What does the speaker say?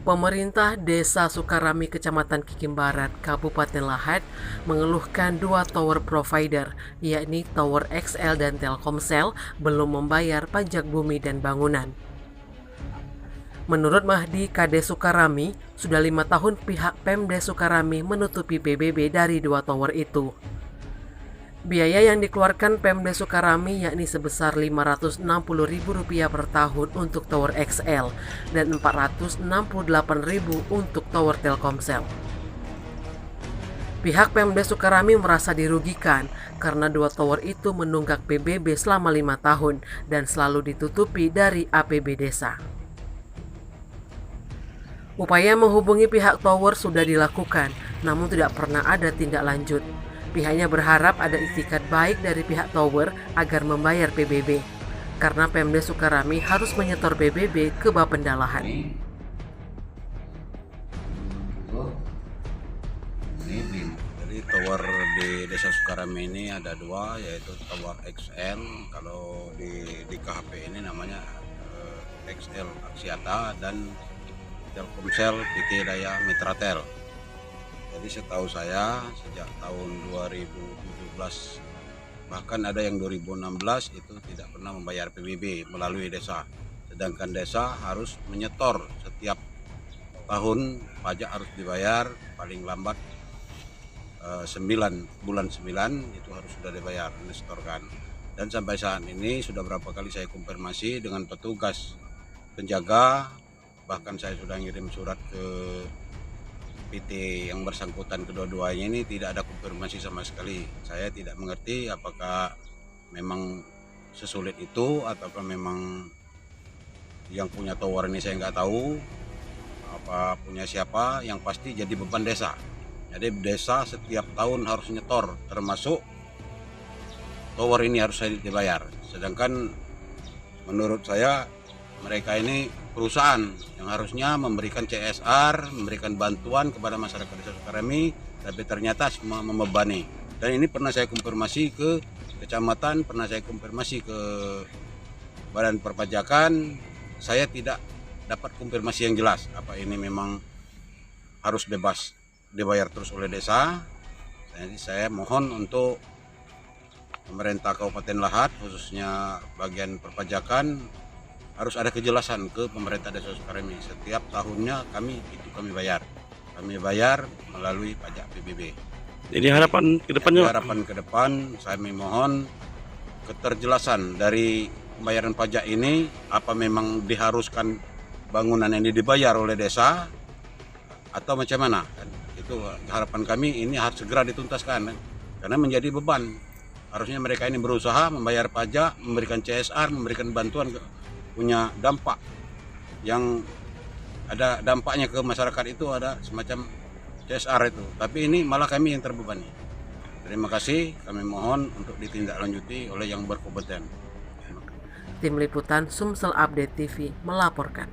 Pemerintah Desa Sukarami, Kecamatan Kikim Barat, Kabupaten Lahat, mengeluhkan dua tower provider, yakni Tower XL dan Telkomsel, belum membayar pajak bumi dan bangunan. Menurut Mahdi Kades Sukarami, sudah 5 tahun pihak Pemda Sukarami menutupi PBB dari dua tower itu. Biaya yang dikeluarkan Pemda Sukarami yakni sebesar Rp560.000 per tahun untuk Tower XL dan Rp468.000 untuk Tower Telkomsel. Pihak Pemda Sukarami merasa dirugikan karena dua tower itu menunggak PBB selama 5 tahun dan selalu ditutupi dari APB desa. Upaya menghubungi pihak tower sudah dilakukan, namun tidak pernah ada tindak lanjut. Pihaknya berharap ada itikad baik dari pihak tower agar membayar PBB, karena Pemda Sukarami harus menyetor PBB ke Bapenda Lahat. Jadi tower di Desa Sukarami ini ada dua, yaitu Tower XL. Kalau di KHP ini namanya XL Aksiata dan Telkomsel PT Daya Mitratel. Jadi setahu saya sejak tahun 2017 bahkan ada yang 2016 itu tidak pernah membayar PBB melalui desa. Sedangkan desa harus menyetor setiap tahun, pajak harus dibayar paling lambat bulan 9 itu harus sudah dibayar, disetorkan. Dan sampai saat ini sudah berapa kali saya konfirmasi dengan petugas penjaga, bahkan saya sudah ngirim surat ke PT yang bersangkutan, kedua-duanya ini tidak ada konfirmasi sama sekali. Saya tidak mengerti apakah memang sesulit itu ataukah memang yang punya tower ini saya nggak tahu apa punya siapa, yang pasti jadi beban desa. Jadi desa setiap tahun harus nyetor, termasuk tower ini harus dibayar. Sedangkan menurut saya mereka ini perusahaan yang harusnya memberikan CSR, memberikan bantuan kepada masyarakat Desa Sukarami, tapi ternyata membebani. Dan ini pernah saya konfirmasi ke kecamatan, pernah saya konfirmasi ke Badan Perpajakan, saya tidak dapat konfirmasi yang jelas apa ini memang harus bebas dibayar terus oleh desa. Jadi saya mohon untuk pemerintah Kabupaten Lahat, khususnya bagian perpajakan, harus ada kejelasan ke pemerintah Desa Sukarami. Setiap tahunnya kami bayar. Kami bayar melalui pajak PBB. Jadi harapan ke depannya? Harapan ke depan saya memohon keterjelasan dari pembayaran pajak ini, apa memang diharuskan bangunan yang dibayar oleh desa atau macam mana? Itu harapan kami, ini harus segera dituntaskan karena menjadi beban. Harusnya mereka ini berusaha membayar pajak, memberikan CSR, memberikan bantuan, punya dampak yang ada dampaknya ke masyarakat, itu ada semacam CSR itu, tapi ini malah kami yang terbebani. Terima kasih, kami mohon untuk ditindaklanjuti oleh yang berkompeten. Tim Liputan Sumsel Update TV melaporkan.